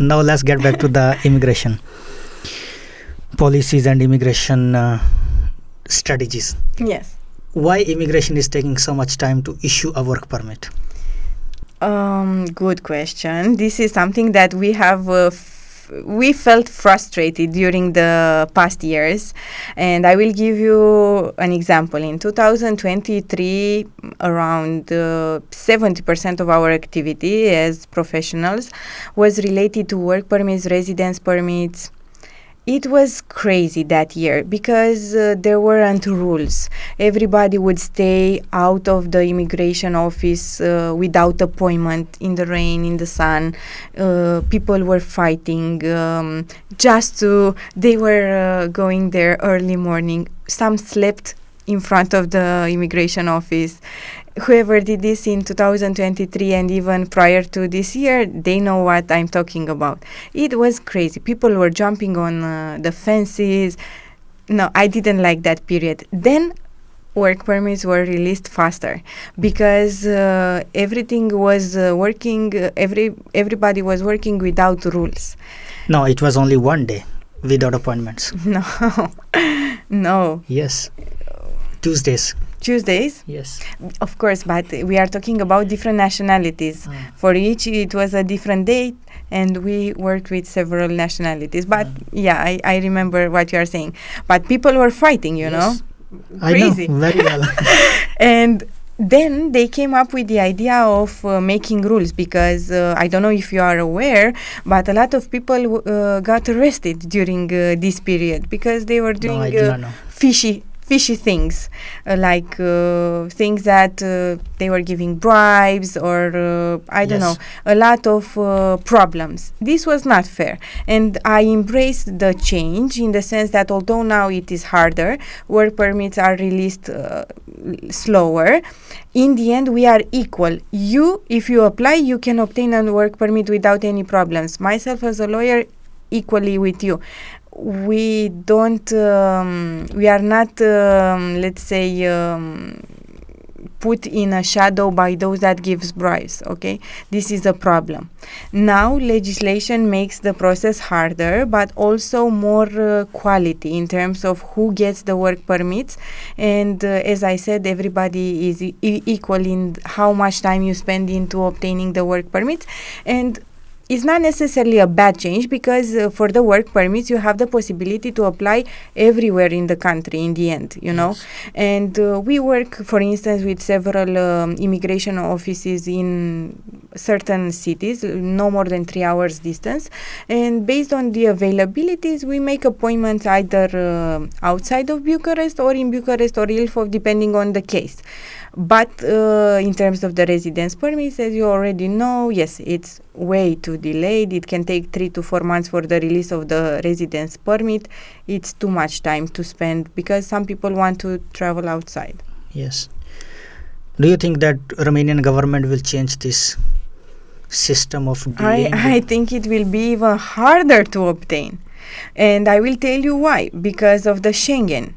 Now let's get back to the immigration policies and immigration strategies. Yes. Why immigration is taking so much time to issue a work permit? Good question. This is something that we have we felt frustrated during the past years, and I will give you an example. In 2023, around 70% of our activity as professionals was related to work permits, residence permits. It was crazy that year because there weren't rules. Everybody would stay out of the immigration office without appointment, in the rain, in the sun. People were fighting they were going there early morning. Some slept in front of the immigration office. Whoever did this in 2023 and even prior to this year, they know what I'm talking about. It was crazy. People were jumping on the fences. No, I didn't like that period. Then work permits were released faster because everything was working. Everybody was working without rules. No, it was only one day without appointments. No, no. Yes. Tuesdays. Yes, of course, but we are talking about different nationalities. For each it was a different date, and we worked with several nationalities. But yeah, I remember what you are saying. But people were fighting, you know, crazy. I know, very well. And then they came up with the idea of making rules because I don't know if you are aware, but a lot of people got arrested during this period because they were doing fishy things, like things that they were giving bribes or I don't know, a lot of problems. This was not fair, and I embraced the change in the sense that although now it is harder, work permits are released slower. In the end, we are equal. If you apply, you can obtain a work permit without any problems. Myself as a lawyer, equally with you. We are not, let's say, put in a shadow by those that gives bribes, okay? This is a problem. Now, legislation makes the process harder, but also more quality in terms of who gets the work permits. And as I said, everybody is equal in how much time you spend into obtaining the work permits. And it's not necessarily a bad change because for the work permits, you have the possibility to apply everywhere in the country in the end, you know. And we work, for instance, with several immigration offices in certain cities, no more than 3 hours distance. And based on the availabilities, we make appointments either outside of Bucharest or in Bucharest or Ilfov, depending on the case. But in terms of the residence permits, as you already know, yes, it's way too delayed. It can take 3 to 4 months for the release of the residence permit. It's too much time to spend because some people want to travel outside. Yes. Do you think that Romanian government will change this system of delaying? I think it will be even harder to obtain. And I will tell you why. Because of the Schengen.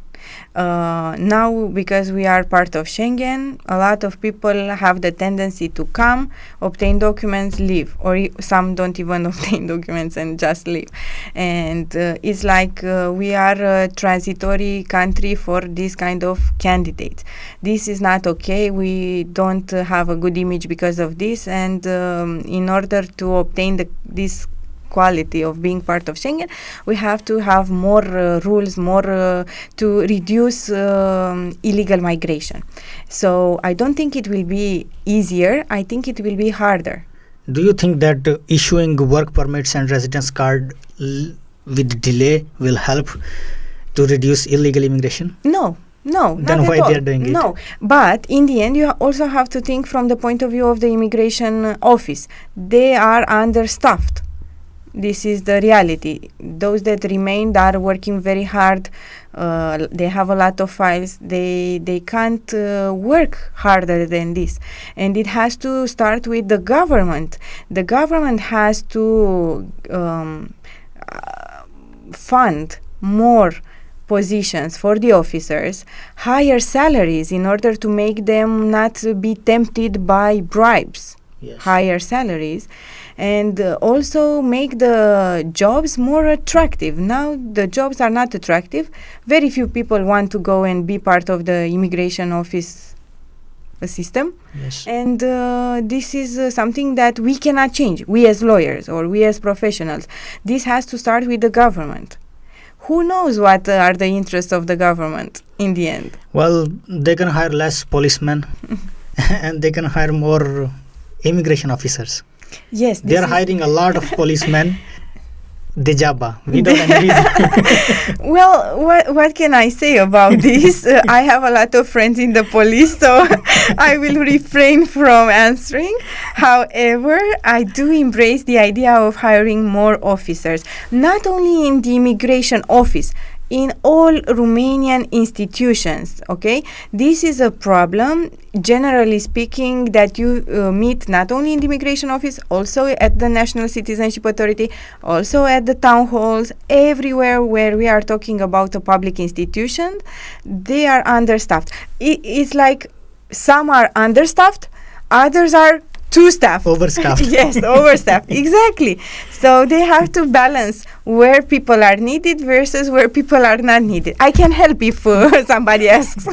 Now, because we are part of Schengen, a lot of people have the tendency to come, obtain documents, leave, or some don't even obtain documents and just leave. And it's like we are a transitory country for this kind of candidates. This is not okay. We don't have a good image because of this, and in order to obtain this quality of being part of Schengen, we have to have more rules, to reduce illegal migration. So I don't think it will be easier. I think it will be harder. Do you think that issuing work permits and residence card with delay will help to reduce illegal immigration? No, then why they are doing it? No, but in the end, you also have to think from the point of view of the immigration office. They are understaffed. This is the reality. Those that remained are working very hard. They have a lot of files. They can't work harder than this. And it has to start with the government. The government has to fund more positions for the officers, higher salaries in order to make them not be tempted by bribes. Yes. Higher salaries. and also make the jobs more attractive. Now the jobs are not attractive. Very few people want to go and be part of the immigration office system. Yes. And this is something that we cannot change, we as lawyers or we as professionals. This has to start with the government. Who knows what are the interests of the government in the end? Well, they can hire less policemen and they can hire more immigration officers. Yes, They are hiring a lot of policemen. Dejaba, without any reason. Well, what can I say about this? I have a lot of friends in the police, so I will refrain from answering. However, I do embrace the idea of hiring more officers, not only in the immigration office, in all Romanian institutions, okay? This is a problem, generally speaking, that you meet not only in the immigration office, also at the National Citizenship Authority, also at the town halls, everywhere where we are talking about a public institution, they are understaffed. It's like some are understaffed, others are too staffed. Overstaffed. Yes, overstaffed. Exactly. So they have to balance where people are needed versus where people are not needed. I can help if somebody asks.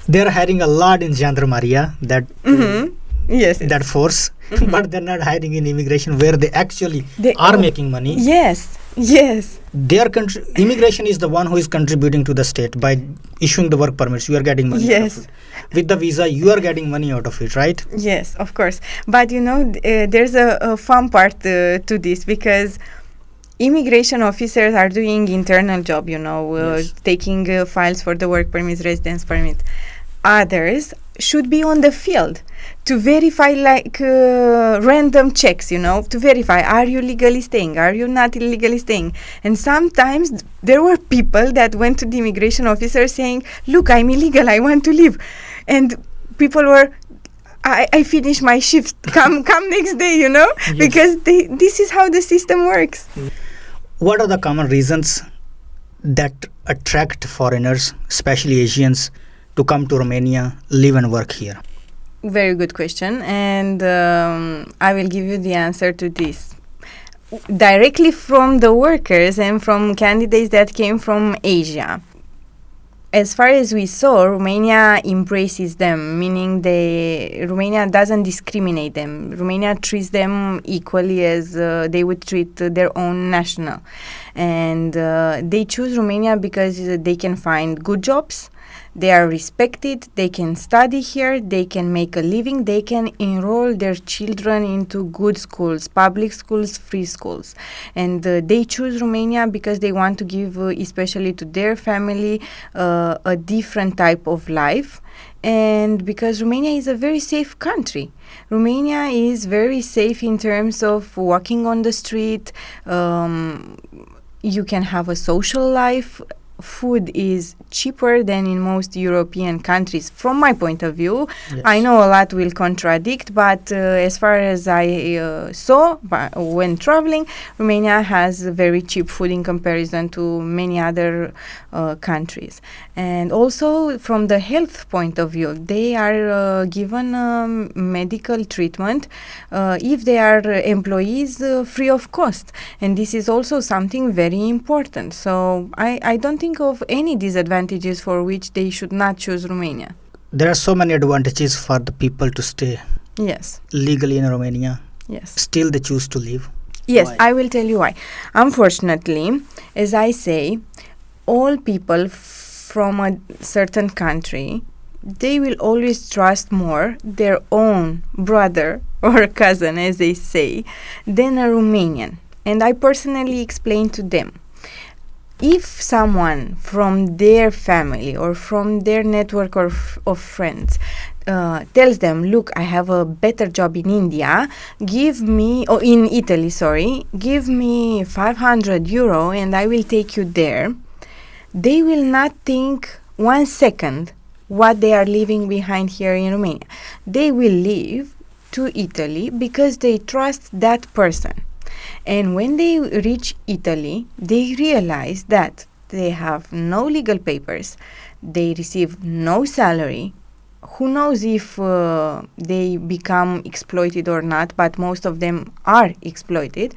They are hiring a lot in Gendarmeria, that Yes. that force, but they're not hiring in immigration where they actually are making money. Yes. Yes. They are immigration is the one who is contributing to the state by issuing the work permits. You are getting money out Yes. of it. With the visa, you are getting money out of it, right? Yes, of course. But you know, there's a fun part to this, because immigration officers are doing internal job, you know, Yes. taking files for the work permits, residence permit. Others should be on the field to verify, like random checks, you know, to verify, are you legally staying, are you not illegally staying? And sometimes there were people that went to the immigration officer saying, look, I'm illegal, I want to leave. And people were, I finished my shift, come next day, you know. Yes. Because this is how the system works. What are the common reasons that attract foreigners, especially Asians, to come to Romania, live and work here? Very good question, and I will give you the answer to this. Directly from the workers and from candidates that came from Asia. As far as we saw, Romania embraces them, meaning Romania doesn't discriminate them. Romania treats them equally as they would treat their own national. And they choose Romania because they can find good jobs, they are respected, they can study here, they can make a living, they can enroll their children into good schools, public schools, free schools. And they choose Romania because they want to give, especially to their family, a different type of life. And because Romania is a very safe country. Romania is very safe in terms of walking on the street. You can have a social life. Food is cheaper than in most European countries, from my point of view. Yes. I know a lot will contradict, but as far as I saw when traveling, Romania has very cheap food in comparison to many other countries. And also from the health point of view, they are given medical treatment if they are employees free of cost. And this is also something very important. So I don't think of any disadvantages for which they should not choose Romania. There are so many advantages for the people to stay Yes. legally in Romania. Yes. Still they choose to leave. Yes, Why? I will tell you why. Unfortunately, as I say, all people from a certain country, they will always trust more their own brother or cousin, as they say, than a Romanian. And I personally explain to them, if someone from their family or from their network of friends tells them, look, I have a better job in India, in Italy, sorry, give me 500 euro and I will take you there, they will not think 1 second what they are leaving behind here in Romania. They will leave to Italy because they trust that person. And when they reach Italy, they realize that they have no legal papers, they receive no salary, who knows if they become exploited or not, but most of them are exploited.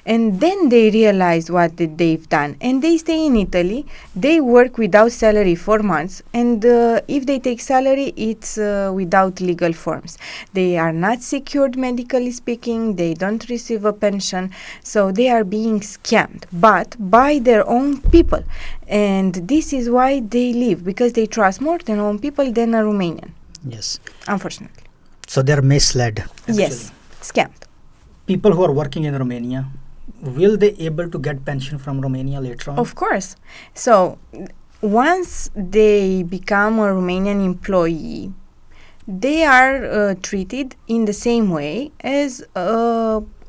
And then they realize what they've done. And they stay in Italy. They work without salary for months. And if they take salary, it's without legal forms. They are not secured medically speaking. They don't receive a pension. So they are being scammed, but by their own people. And this is why they leave, because they trust more their own people than a Romanian. Yes. Unfortunately. So they are misled. Actually. Yes, scammed. People who are working in Romania, will they able to get pension from Romania later on? Of course. So once they become a Romanian employee, they are treated in the same way as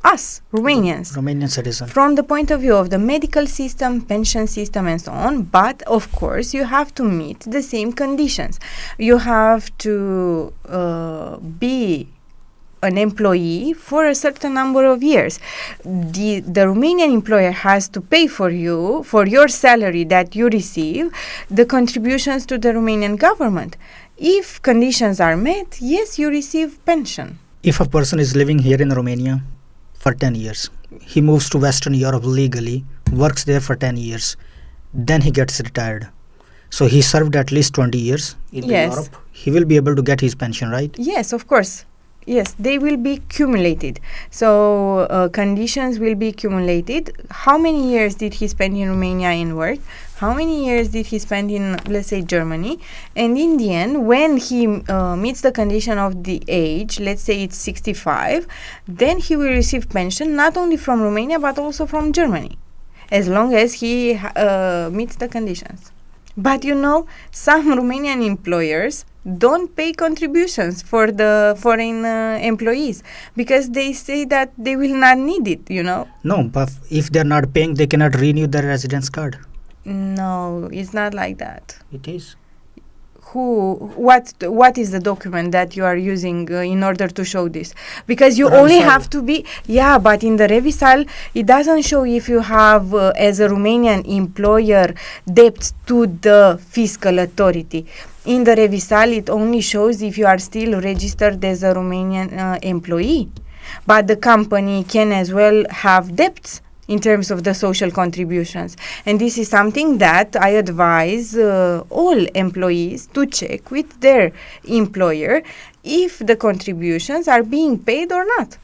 us, Romanians. Romanian citizen. From the point of view of the medical system, pension system, and so on. But of course, you have to meet the same conditions. You have to be an employee for a certain number of years. The Romanian employer has to pay for you, for your salary that you receive, the contributions to the Romanian government. If conditions are met, yes, you receive pension. If a person is living here in Romania for 10 years, he moves to Western Europe legally, works there for 10 years, then he gets retired. So he served at least 20 years in Europe. He will be able to get his pension, right? Yes, of course. Yes, they will be accumulated. So conditions will be accumulated. How many years did he spend in Romania in work? How many years did he spend in, let's say, Germany? And in the end, when he meets the condition of the age, let's say it's 65, then he will receive pension not only from Romania but also from Germany, as long as he meets the conditions. But you know, some Romanian employers don't pay contributions for the foreign employees because they say that they will not need it, you know. No, but if they're not paying, they cannot renew their residence card. No, it's not like that. It is. What is the document that you are using in order to show this? Because you only have to be, but in the Revisal it doesn't show if you have as a Romanian employer debts to the fiscal authority. In the Revisal it only shows if you are still registered as a Romanian employee, but the company can as well have debts in terms of the social contributions. And this is something that I advise all employees to check with their employer if the contributions are being paid or not.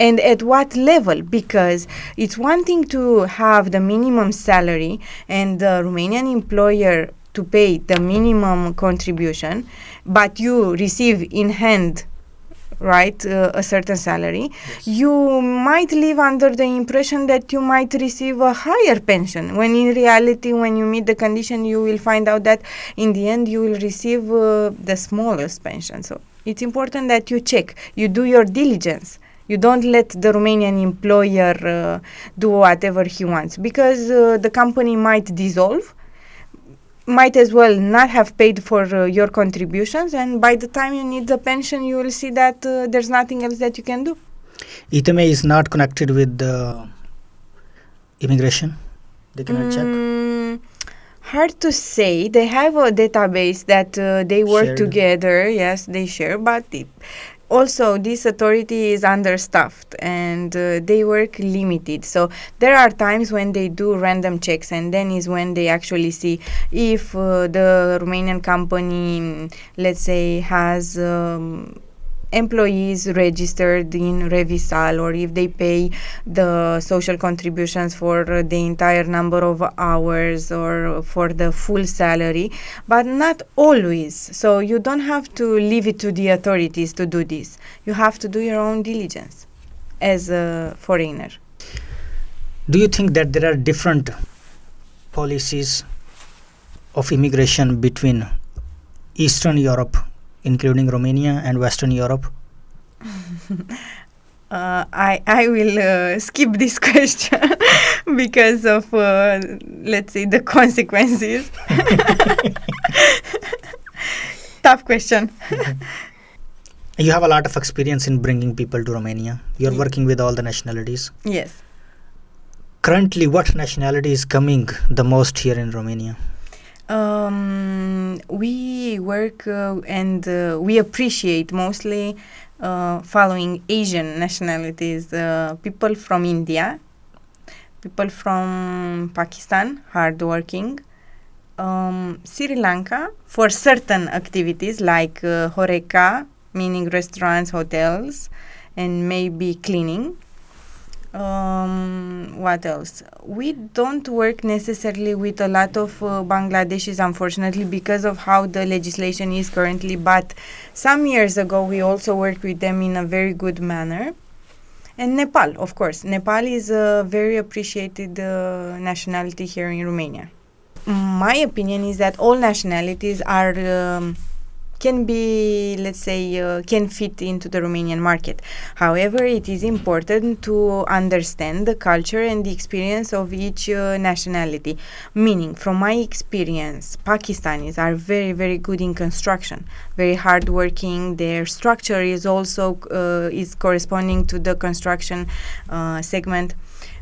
And at what level, because it's one thing to have the minimum salary and the Romanian employer to pay the minimum contribution, but you receive in hand a certain salary, you might live under the impression that you might receive a higher pension, when in reality, when you meet the condition, you will find out that in the end you will receive the smallest pension. So it's important that you check, you do your diligence. You don't let the Romanian employer do whatever he wants, because the company might dissolve, might as well not have paid for your contributions, and by the time you need the pension, you will see that there's nothing else that you can do. ITME is not connected with the immigration? They cannot check? Hard to say. They have a database that they work together. Yes, they share, but also this authority is understaffed and they work limited. So there are times when they do random checks, and then is when they actually see if the Romanian company, let's say, has employees registered in Revisal, or if they pay the social contributions for the entire number of hours or for the full salary, but not always. So you don't have to leave it to the authorities to do this. You have to do your own diligence as a foreigner. Do you think that there are different policies of immigration between Eastern Europe, including Romania, and Western Europe? I will skip this question because of, let's say, the consequences. Tough question. You have a lot of experience in bringing people to Romania. You're working with all the nationalities. Yes. Currently, what nationality is coming the most here in Romania? We work and we appreciate mostly following Asian nationalities, people from India, people from Pakistan, hardworking, Sri Lanka for certain activities like horeca, meaning restaurants, hotels, and maybe cleaning. What else? We don't work necessarily with a lot of Bangladeshis, unfortunately, because of how the legislation is currently. But some years ago, we also worked with them in a very good manner. And Nepal, of course. Nepal is a very appreciated nationality here in Romania. My opinion is that all nationalities are can be, let's say, can fit into the Romanian market. However, it is important to understand the culture and the experience of each nationality. Meaning, from my experience, Pakistanis are very, very good in construction, very hardworking. Their structure is also is corresponding to the construction segment.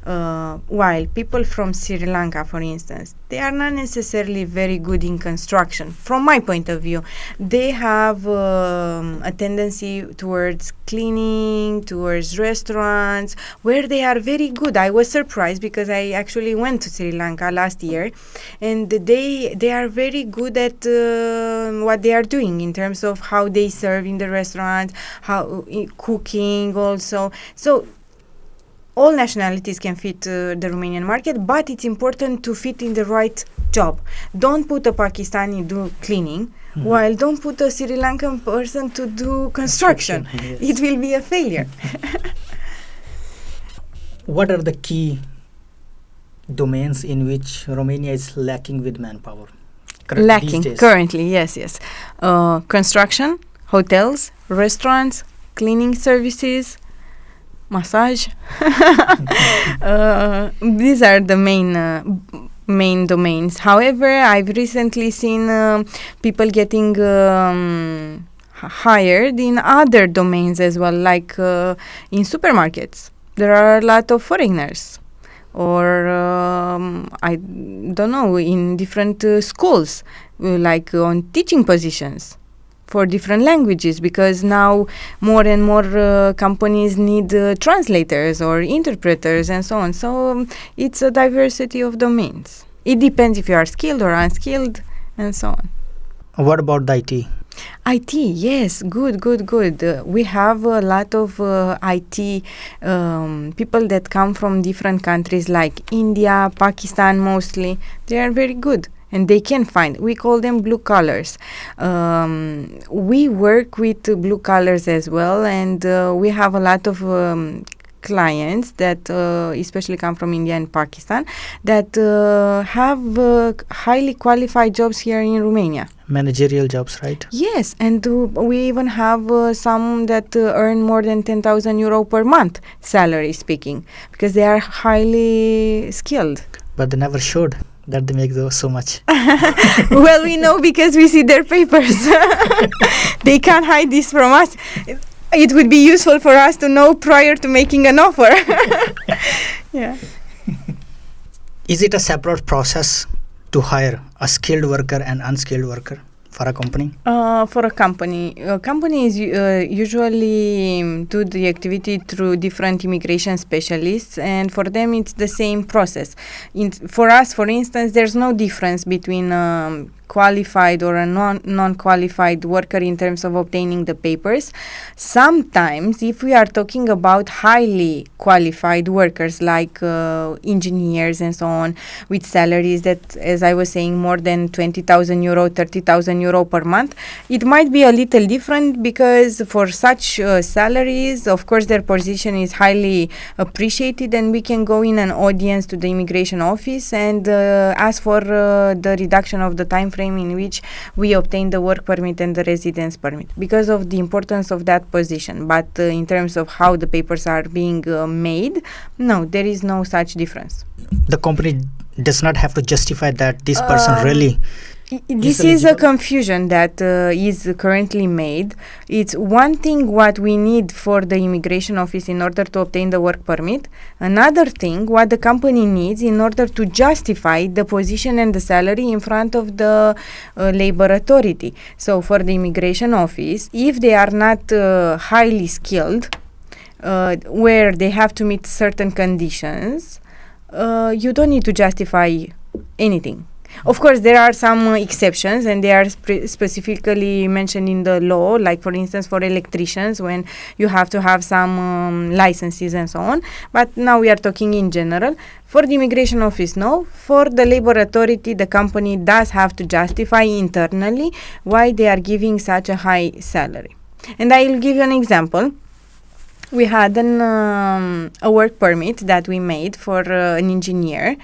While people from Sri Lanka, for instance, they are not necessarily very good in construction. From my point of view, they have a tendency towards cleaning, towards restaurants, where they are very good. I was surprised because I actually went to Sri Lanka last year, and they are very good at what they are doing in terms of how they serve in the restaurant, how cooking also. So all nationalities can fit the Romanian market, but it's important to fit in the right job. Don't put a Pakistani do cleaning, while don't put a Sri Lankan person to do construction. Yes. It will be a failure. What are the key domains in which Romania is lacking with manpower? Lacking these days? currently, yes. Construction, hotels, restaurants, cleaning services, massage. These are the main domains. However, I've recently seen people getting hired in other domains as well, like in supermarkets. There are a lot of foreigners, or I don't know, in different schools, like on teaching positions for different languages, because now more and more companies need translators or interpreters and so on. So it's a diversity of domains. It depends if you are skilled or unskilled and so on. What about the IT? IT, yes, good. We have a lot of IT people that come from different countries like India, Pakistan mostly. They are very good. And they can find, we call them blue collars. We work with blue collars as well, and we have a lot of clients that especially come from India and Pakistan that have highly qualified jobs here in Romania. Managerial jobs, right? Yes, and we even have some that earn more than 10,000 euro per month, salary speaking, because they are highly skilled. But they never showed that they make so much. Well, we know because we see their papers. They can't hide this from us. It would be useful for us to know prior to making an offer. Yeah. Is it a separate process to hire a skilled worker and unskilled worker for a company? For a company. Companies usually do the activity through different immigration specialists, and for them it's the same process. For us, for instance, there's no difference between qualified or a non-qualified worker in terms of obtaining the papers. Sometimes, if we are talking about highly qualified workers like engineers and so on, with salaries that, as I was saying, more than 20,000 euro, 30,000 euro per month, it might be a little different, because for such salaries, of course, their position is highly appreciated, and we can go in an audience to the immigration office and ask for the reduction of the time frame in which we obtain the work permit and the residence permit, because of the importance of that position. But in terms of how the papers are being made, no, there is no such difference. The company does not have to justify that this person really This is is a eligible? confusion that is currently made. It's one thing what we need for the immigration office in order to obtain the work permit. Another thing what the company needs in order to justify the position and the salary in front of the labor authority. So for the immigration office, if they are not highly skilled, where they have to meet certain conditions, you don't need to justify anything. Of course, there are some exceptions, and they are specifically mentioned in the law, like for instance for electricians, when you have to have some licenses and so on. But now we are talking in general. For the immigration office, no. For the labor authority, the company does have to justify internally why they are giving such a high salary. And I will give you an example. We had a work permit that we made for an engineer.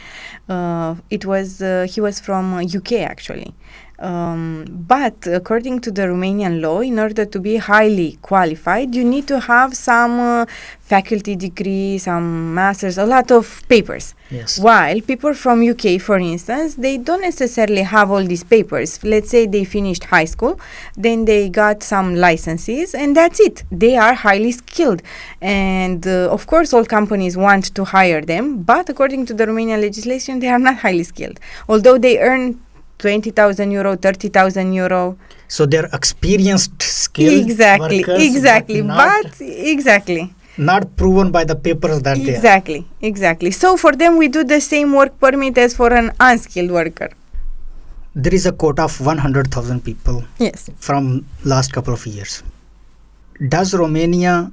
He was from UK actually. But according to the Romanian law, in order to be highly qualified, you need to have some faculty degree, some masters, a lot of papers. Yes. While people from UK, for instance, they don't necessarily have all these papers. Let's say they finished high school, then they got some licenses, and that's it. They are highly skilled. And of course, all companies want to hire them, but according to the Romanian legislation, they are not highly skilled. Although they earn 20,000 euro, 30,000 euro. So they're experienced, skilled Exactly, workers, exactly. but Exactly. not proven by the papers that they are. Exactly. So for them, we do the same work permit as for an unskilled worker. There is a quota of 100,000 people Yes. from last couple of years. Does Romanian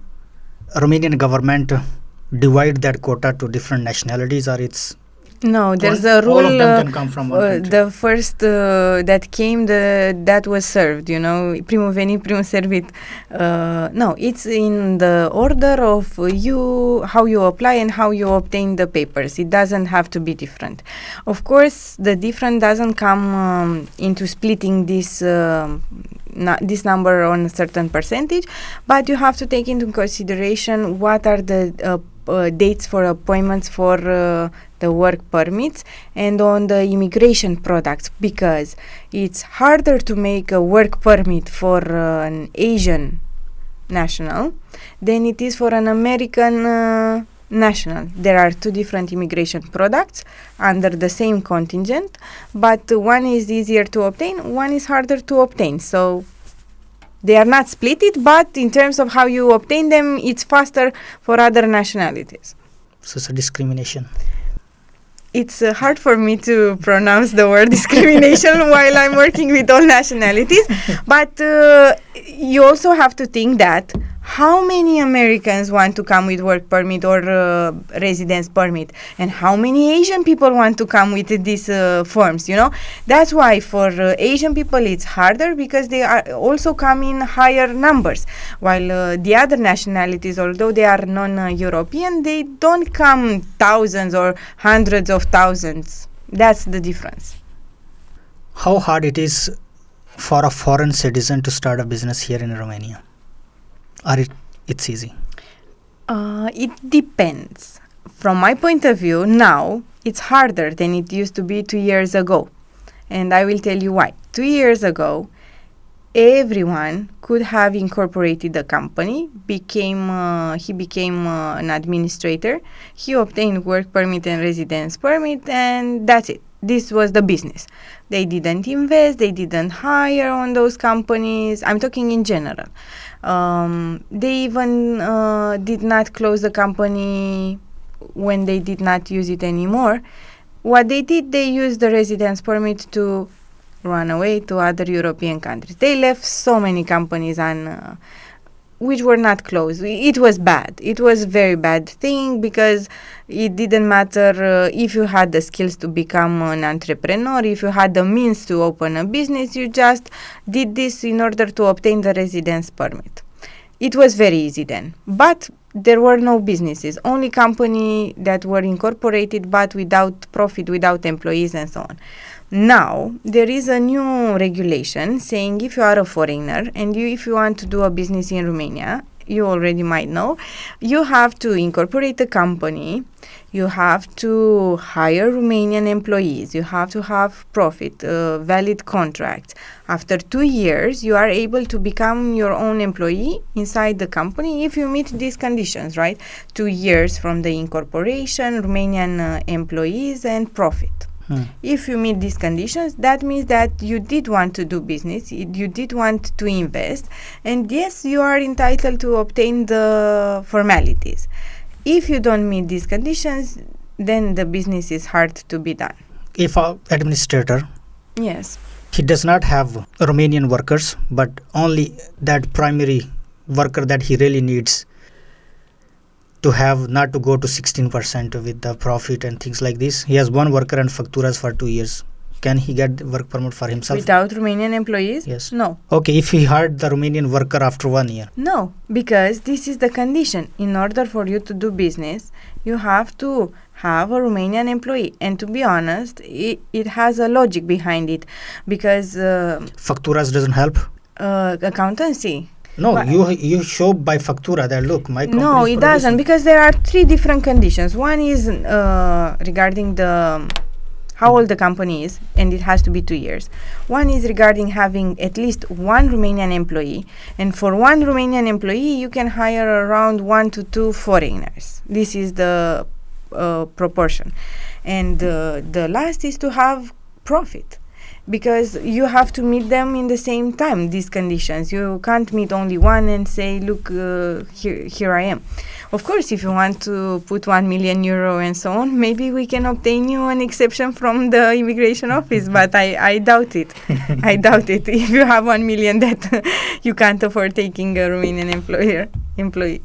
government divide that quota to different nationalities, or it's No, there's a rule. all of them can come from one country? The first that came, that was served. Primul venit, primul servit. No, it's in the order of how you apply and how you obtain the papers. It doesn't have to be different. Of course, the different doesn't come into splitting this number on a certain percentage, but you have to take into consideration what are the dates for appointments for the work permits and on the immigration products, because it's harder to make a work permit for an Asian national than it is for an American national. There are two different immigration products under the same contingent, but one is easier to obtain, one is harder to obtain. So they are not split it, but in terms of how you obtain them, it's faster for other nationalities. So it's a discrimination. It's hard for me to pronounce the word discrimination while I'm working with all nationalities. But you also have to think that how many Americans want to come with work permit or residence permit, and how many Asian people want to come with these forms, That's why for Asian people it's harder, because they are also come in higher numbers, while the other nationalities, although they are non-European, they don't come thousands or hundreds of thousands. That's the difference. How hard it is for a foreign citizen to start a business here in Romania? Or it's easy? It depends. From my point of view, now it's harder than it used to be 2 years ago. And I will tell you why. 2 years ago, everyone could have incorporated a company, he became an administrator, he obtained work permit and residence permit, and that's it. This was the business. They didn't invest, they didn't hire on those companies. I'm talking in general. They even did not close the company when they did not use it anymore. What they did, they used the residence permit to run away to other European countries. They left so many companies which were not closed. It was bad. It was a very bad thing, because it didn't matter if you had the skills to become an entrepreneur, if you had the means to open a business, you just did this in order to obtain the residence permit. It was very easy then. But there were no businesses, only companies that were incorporated but without profit, without employees and so on. Now, there is a new regulation saying if you are a foreigner and if you want to do a business in Romania, you already might know, you have to incorporate a company, You have to hire Romanian employees. You have to have profit, valid contracts. After 2 years, you are able to become your own employee inside the company if you meet these conditions, right? 2 years from the incorporation, Romanian employees, and profit. If you meet these conditions, that means that you did want to do business, you did want to invest, and yes, you are entitled to obtain the formalities. If you don't meet these conditions, then the business is hard to be done. If an administrator, Yes. he does not have Romanian workers, but only that primary worker that he really needs to have, not to go to 16% with the profit and things like this. He has one worker and facturas for 2 years. Can he get the work permit for himself? Without Romanian employees? Yes. No. Okay, if he hired the Romanian worker after 1 year. No, because this is the condition. In order for you to do business, you have to have a Romanian employee. And to be honest, it has a logic behind it. Because Facturas doesn't help? accountancy. No, you show by factura that look, my company. No, it doesn't, because there are 3 different conditions. One is regarding the how old the company is, and it has to be 2 years. One is regarding having at least one Romanian employee, and for one Romanian employee, you can hire around 1 to 2 foreigners. This is the proportion. And the last is to have profit, because you have to meet them in the same time, these conditions. You can't meet only one and say, look, here I am. Of course, if you want to put 1 million euro and so on, maybe we can obtain you an exception from the immigration office, but I doubt it. I doubt it. If you have 1 million, that you can't afford taking a Romanian employee.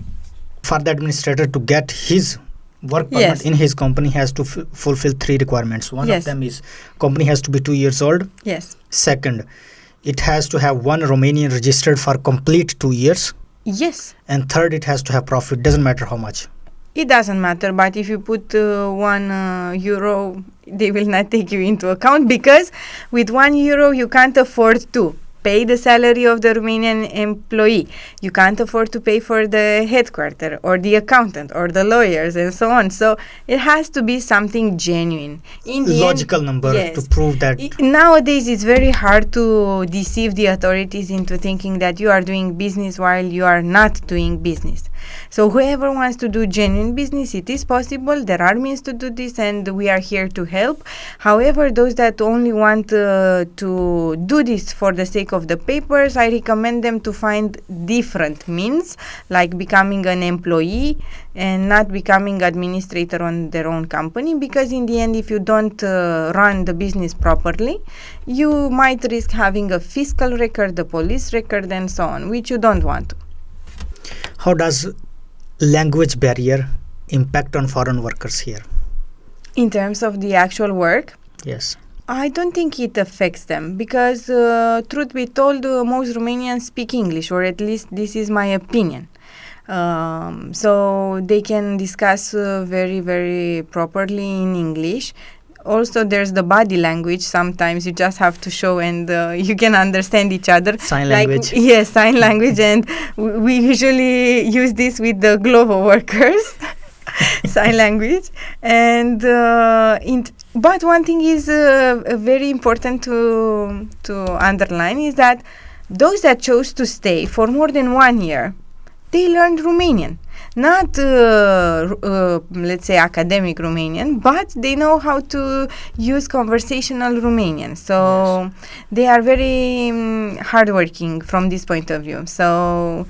For the administrator to get his work permit Yes. in his company, has to fulfill 3 requirements. One Yes. of them is company has to be 2 years old. Yes. Second, it has to have one Romanian registered for complete 2 years. Yes. And third, it has to have profit. Doesn't matter how much. It doesn't matter, but if you put 1 euro, they will not take you into account, because with 1 euro you can't afford to pay the salary of the Romanian employee. You can't afford to pay for the headquarter or the accountant or the lawyers and so on. So it has to be something genuine. In the Logical end, number yes. to prove that. Nowadays, it's very hard to deceive the authorities into thinking that you are doing business while you are not doing business. So whoever wants to do genuine business, it is possible. There are means to do this, and we are here to help. However, those that only want to do this for the sake of the papers, I recommend them to find different means, like becoming an employee and not becoming administrator on their own company, because in the end, if you don't run the business properly, you might risk having a fiscal record, a police record, and so on, which you don't want to. How does language barrier impact on foreign workers here? In terms of the actual work, Yes. I don't think it affects them, because truth be told, most Romanians speak English, or at least this is my opinion. So they can discuss very, very properly in English. Also, there's the body language. Sometimes you just have to show, and you can understand each other. Sign language. Yes, sign language, and we usually use this with the Glovo workers. Sign language. And but one thing is very important to underline, is that those that chose to stay for more than 1 year, they learned Romanian. Not, let's say, academic Romanian, but they know how to use conversational Romanian. So they are very hardworking from this point of view. So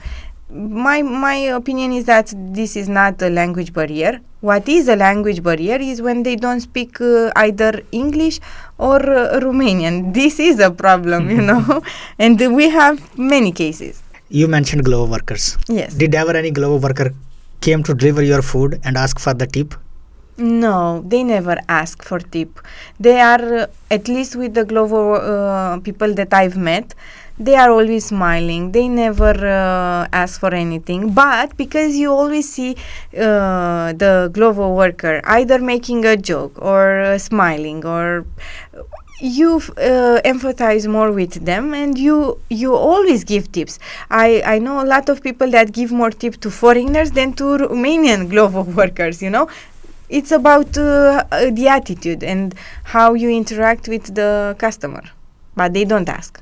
my opinion is that this is not a language barrier. What is a language barrier is when they don't speak either English or Romanian. This is a problem, you know, and we have many cases. You mentioned Glovo workers. Yes. Did ever any Glovo worker came to deliver your food and ask for the tip? No, they never ask for tip. They are, at least with the Glovo people that I've met, they are always smiling. They never ask for anything. But because you always see the Glovo worker either making a joke or smiling, or you empathize more with them, and you always give tips. I know a lot of people that give more tip to foreigners than to Romanian Glovo workers, you know. It's about the attitude and how you interact with the customer, but they don't ask.